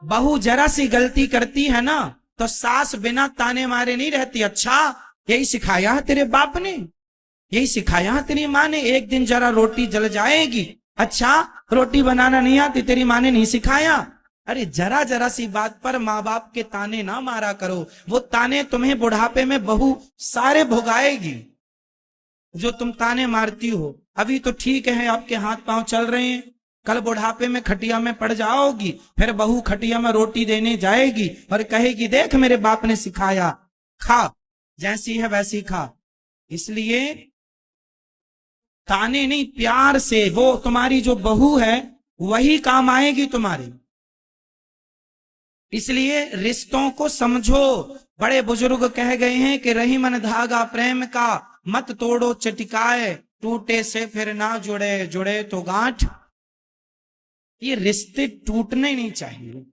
बहू जरा सी गलती करती है ना तो सास बिना ताने मारे नहीं रहती। अच्छा, यही सिखाया है तेरे बाप ने, यही सिखाया है तेरी माँ ने। एक दिन जरा रोटी जल जाएगी, अच्छा रोटी बनाना नहीं आती, तेरी माँ ने नहीं सिखाया। अरे जरा जरा सी बात पर माँ बाप के ताने ना मारा करो, वो ताने तुम्हें बुढ़ापे में बहू सारे भुगाएगी। जो तुम ताने मारती हो, अभी तो ठीक है आपके हाथ पांव चल रहे हैं, कल बुढ़ापे में खटिया में पड़ जाओगी, फिर बहू खटिया में रोटी देने जाएगी और कहेगी देख मेरे बाप ने सिखाया, खा, जैसी है वैसी खा। इसलिए ताने नहीं, प्यार से, वो तुम्हारी जो बहू है वही काम आएगी तुम्हारी। इसलिए रिश्तों को समझो। बड़े बुजुर्ग कह गए हैं कि रही मन धागा प्रेम का, मत तोड़ो चटिकाए, टूटे से फिर ना जुड़े, जुड़े तो गांठ। ये रिश्ते टूटने नहीं चाहिए।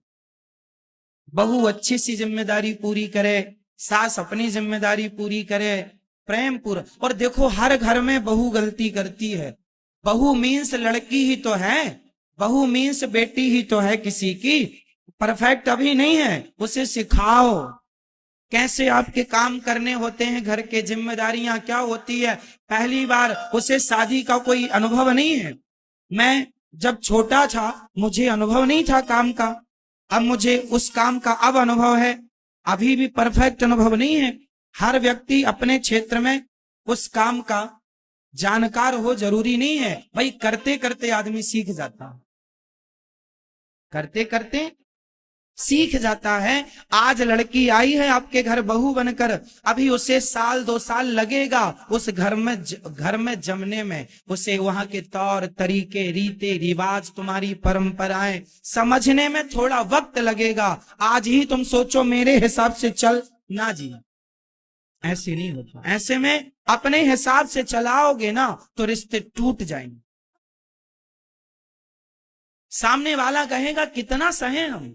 बहू अच्छी सी जिम्मेदारी पूरी करे, सास अपनी जिम्मेदारी पूरी करे, प्रेम पूरा। और देखो हर घर में बहू गलती करती है। बहू मीन्स लड़की ही तो है, बहू मीन्स बेटी ही तो है किसी की, परफेक्ट अभी नहीं है। उसे सिखाओ कैसे आपके काम करने होते हैं, घर के जिम्मेदारियां क्या होती है। पहली बार उसे शादी का कोई अनुभव नहीं है। मैं जब छोटा था मुझे अनुभव नहीं था काम का, अब मुझे उस काम का अब अनुभव है। अभी भी परफेक्ट अनुभव नहीं है। हर व्यक्ति अपने क्षेत्र में उस काम का जानकार हो जरूरी नहीं है भाई। करते करते आदमी सीख जाता है, करते करते सीख जाता है। आज लड़की आई है आपके घर बहू बनकर, अभी उसे साल 2 साल लगेगा उस घर में जमने में। उसे वहां के तौर तरीके, रीते रिवाज, तुम्हारी परंपराएं समझने में थोड़ा वक्त लगेगा। आज ही तुम सोचो मेरे हिसाब से चल ना जी, ऐसे नहीं होता। ऐसे में अपने हिसाब से चलाओगे ना तो रिश्ते टूट जाएंगे। सामने वाला कहेगा कितना सहे हम।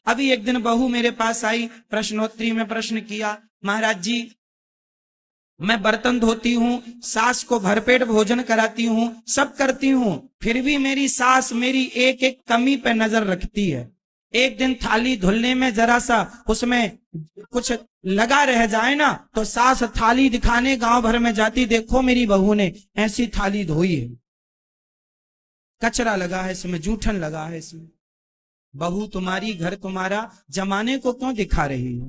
अभी एक दिन बहू मेरे पास आई, प्रश्नोत्तरी में प्रश्न किया, महाराज जी मैं बर्तन धोती हूँ, सास को भरपेट भोजन कराती हूँ, सब करती हूँ, फिर भी मेरी सास मेरी एक एक कमी पे नजर रखती है। एक दिन थाली धुलने में जरा सा उसमें कुछ लगा रह जाए ना तो सास थाली दिखाने गांव भर में जाती, देखो मेरी बहू ने ऐसी थाली धोई है, कचरा लगा है इसमें, जूठन लगा है इसमें। बहू तुम्हारी, घर तुम्हारा, जमाने को क्यों दिखा रही हो?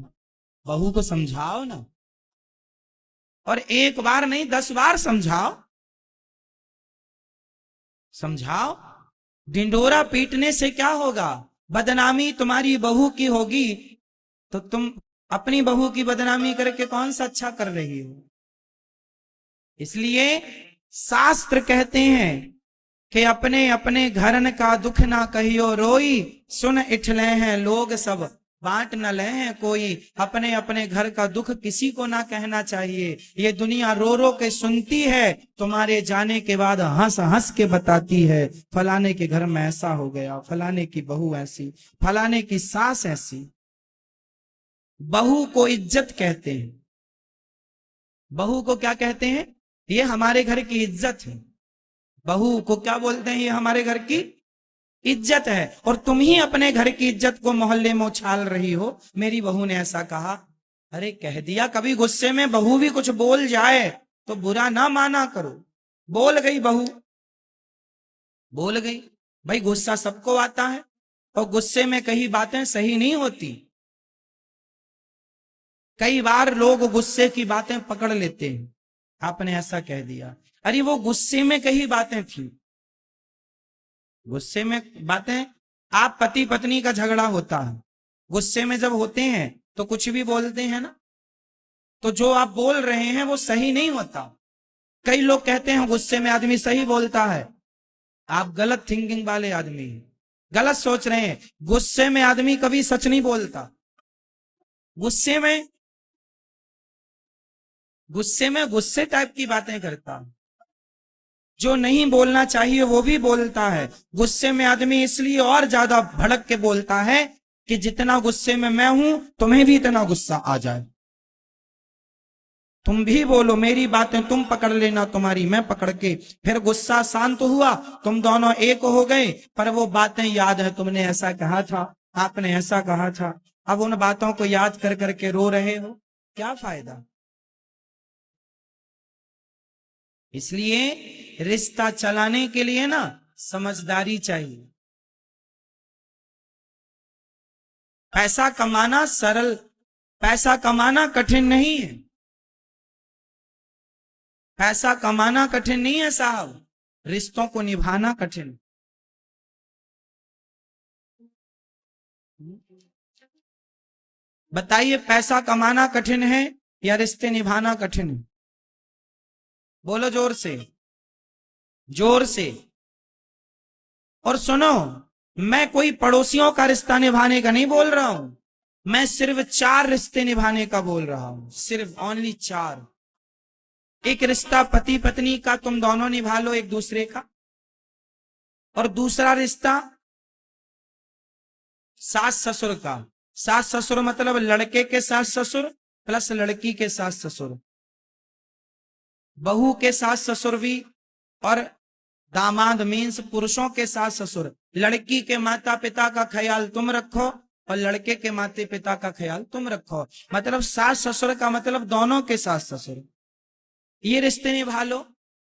बहू को समझाओ ना। और एक बार नहीं 10 बार समझाओ, समझाओ। ढिंडोरा पीटने से क्या होगा? बदनामी तुम्हारी बहू की होगी तो तुम अपनी बहू की बदनामी करके कौन सा अच्छा कर रही हो? इसलिए शास्त्र कहते हैं कि अपने अपने घरन का दुख ना कहियो रोई, सुन इठले हैं लोग सब बांट न ले हैं कोई। अपने अपने घर का दुख किसी को ना कहना चाहिए। ये दुनिया रो रो के सुनती है, तुम्हारे जाने के बाद हंस हंस के बताती है, फलाने के घर में ऐसा हो गया, फलाने की बहू ऐसी, फलाने की सास ऐसी। बहू को इज्जत कहते हैं। बहू को क्या कहते हैं? ये हमारे घर की इज्जत है। बहू को क्या बोलते हैं? ये हमारे घर की इज्जत है। और तुम ही अपने घर की इज्जत को मोहल्ले में उछाल रही हो, मेरी बहू ने ऐसा कहा। अरे कह दिया, कभी गुस्से में बहू भी कुछ बोल जाए तो बुरा ना माना करो। बोल गई बहू, बोल गई भाई, गुस्सा सबको आता है और गुस्से में कई बातें सही नहीं होती। कई बार लोग गुस्से की बातें पकड़ लेते हैं, आपने ऐसा कह दिया, अरे वो गुस्से में कई बातें थी, गुस्से में बातें। आप पति पत्नी का झगड़ा होता है, गुस्से में जब होते हैं तो कुछ भी बोलते हैं ना, तो जो आप बोल रहे हैं वो सही नहीं होता। कई लोग कहते हैं गुस्से में आदमी सही बोलता है, आप गलत थिंकिंग वाले आदमी हैं, गलत सोच रहे हैं। गुस्से में आदमी कभी सच नहीं बोलता। गुस्से में गुस्से टाइप की बातें करता, जो नहीं बोलना चाहिए वो भी बोलता है। गुस्से में आदमी इसलिए और ज्यादा भड़क के बोलता है कि जितना गुस्से में मैं हूं तुम्हें भी इतना गुस्सा आ जाए, तुम भी बोलो, मेरी बातें तुम पकड़ लेना, तुम्हारी मैं पकड़ के। फिर गुस्सा शांत हुआ, तुम दोनों एक हो गए, पर वो बातें याद है तुमने ऐसा कहा था, आपने ऐसा कहा था, अब उन बातों को याद कर करके रो रहे हो, क्या फायदा। इसलिए रिश्ता चलाने के लिए ना समझदारी चाहिए। पैसा कमाना सरल, पैसा कमाना कठिन नहीं है, पैसा कमाना कठिन नहीं है साहब, रिश्तों को निभाना कठिन। बताइए, पैसा कमाना कठिन है या रिश्ते निभाना कठिन है? बोलो जोर से, जोर से। और सुनो, मैं कोई पड़ोसियों का रिश्ता निभाने का नहीं बोल रहा हूं, मैं सिर्फ 4 रिश्ते निभाने का बोल रहा हूं, सिर्फ ओनली 4। एक रिश्ता पति पत्नी का, तुम दोनों निभा लो एक दूसरे का। और दूसरा रिश्ता सास ससुर का। सास ससुर मतलब लड़के के सास ससुर प्लस लड़की के सास ससुर, बहू के सास ससुर भी, और दामाद मीन्स पुरुषों के सास ससुर। लड़की के माता पिता का ख्याल तुम रखो और लड़के के माता पिता का ख्याल तुम रखो। मतलब सास ससुर का मतलब दोनों के सास ससुर। ये रिश्ते निभा लो।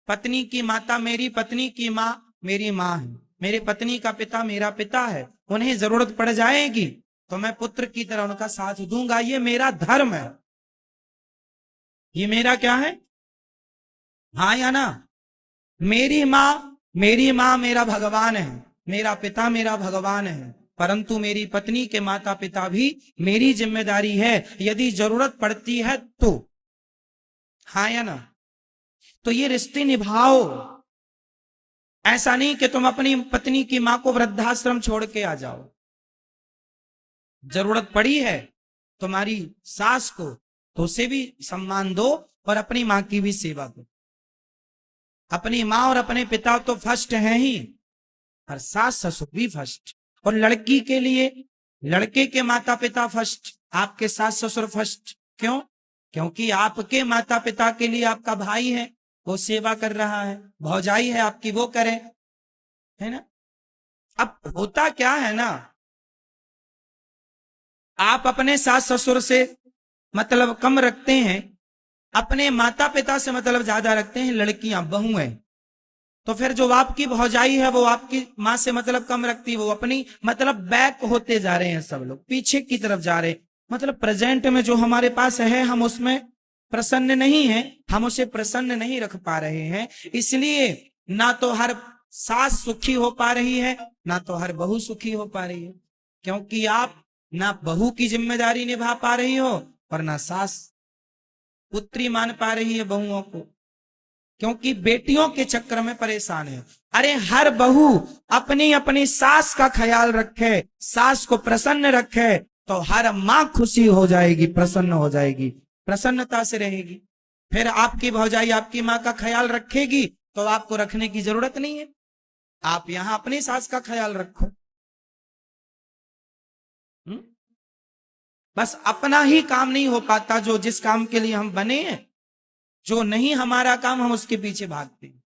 पत्नी की माता मेरी पत्नी की माँ मेरी माँ है, मेरी पत्नी का पिता मेरा पिता है, उन्हें जरूरत पड़ जाएगी तो मैं पुत्र की तरह उनका साथ दूंगा, ये मेरा धर्म है, ये मेरा क्या है, हाँ या ना। मेरी माँ मेरा भगवान है, मेरा पिता मेरा भगवान है, परंतु मेरी पत्नी के माता पिता भी मेरी जिम्मेदारी है, यदि जरूरत पड़ती है तो, हाँ या ना। तो ये रिश्ते निभाओ। ऐसा नहीं कि तुम अपनी पत्नी की मां को वृद्धाश्रम छोड़ के आ जाओ, जरूरत पड़ी है तुम्हारी सास को तो उसे भी सम्मान दो और अपनी मां की भी सेवा करो। अपनी मां और अपने पिता तो फर्स्ट हैं ही, और सास ससुर भी फर्स्ट। और लड़की के लिए लड़के के माता पिता फर्स्ट, आपके सास ससुर फर्स्ट। क्यों? क्योंकि आपके माता पिता के लिए आपका भाई है, वो सेवा कर रहा है, भौजाई है आपकी, वो करे, है ना। अब होता क्या है ना, आप अपने सास ससुर से मतलब कम रखते हैं, अपने माता पिता से मतलब ज्यादा रखते हैं लड़कियां बहुएं। तो फिर जो आपकी भौजाई है वो आपकी मां से मतलब कम रखती है, वो अपनी मतलब बैक होते जा रहे हैं, सब लोग पीछे की तरफ जा रहे हैं। मतलब प्रेजेंट में जो हमारे पास है हम उसमें प्रसन्न नहीं है, हम उसे प्रसन्न नहीं रख पा रहे हैं। इसलिए ना तो हर सास सुखी हो पा रही है, ना तो हर बहू सुखी हो पा रही है, क्योंकि आप ना बहू की जिम्मेदारी निभा पा रही हो और ना सास पुत्री मान पा रही है बहुओं को, क्योंकि बेटियों के चक्कर में परेशान है। अरे हर बहू अपनी अपनी सास का ख्याल रखे, सास को प्रसन्न रखे, तो हर मां खुशी हो जाएगी, प्रसन्न हो जाएगी, प्रसन्नता से रहेगी। फिर आपकी भौजाई आपकी मां का ख्याल रखेगी तो आपको रखने की जरूरत नहीं है, आप यहां अपनी सास का ख्याल रखो। बस अपना ही काम नहीं हो पाता, जो जिस काम के लिए हम बने हैं, जो नहीं हमारा काम हम उसके पीछे भागते हैं।